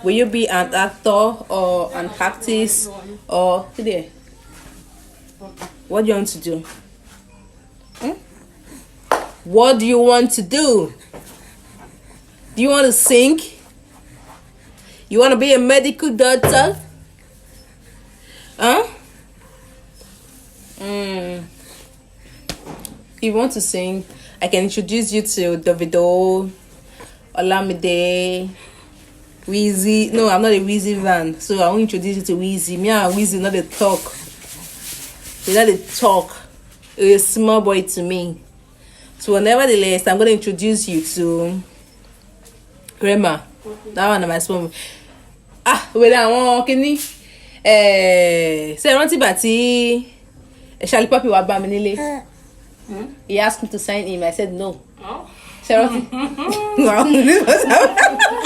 Will you be an actor or an artist or what do you want to do? What do you want to do? Do you want to sing? You want to be a medical doctor? Huh? If you want to sing, I can introduce you to Davido, Olamide, Weezy. No, I'm not a Weezy fan, so I won't introduce you to Weezy. Me and Weezy not a talk. He's not a talk. He's a small boy to me. So nevertheless, I'm going to introduce you to Rema. That one of my small. Wait, I want kini. Ṣé rántí ìgbà tí Shali Papi wá bá mi nílé. He asked me to sign him. I said no. Ṣé rántí?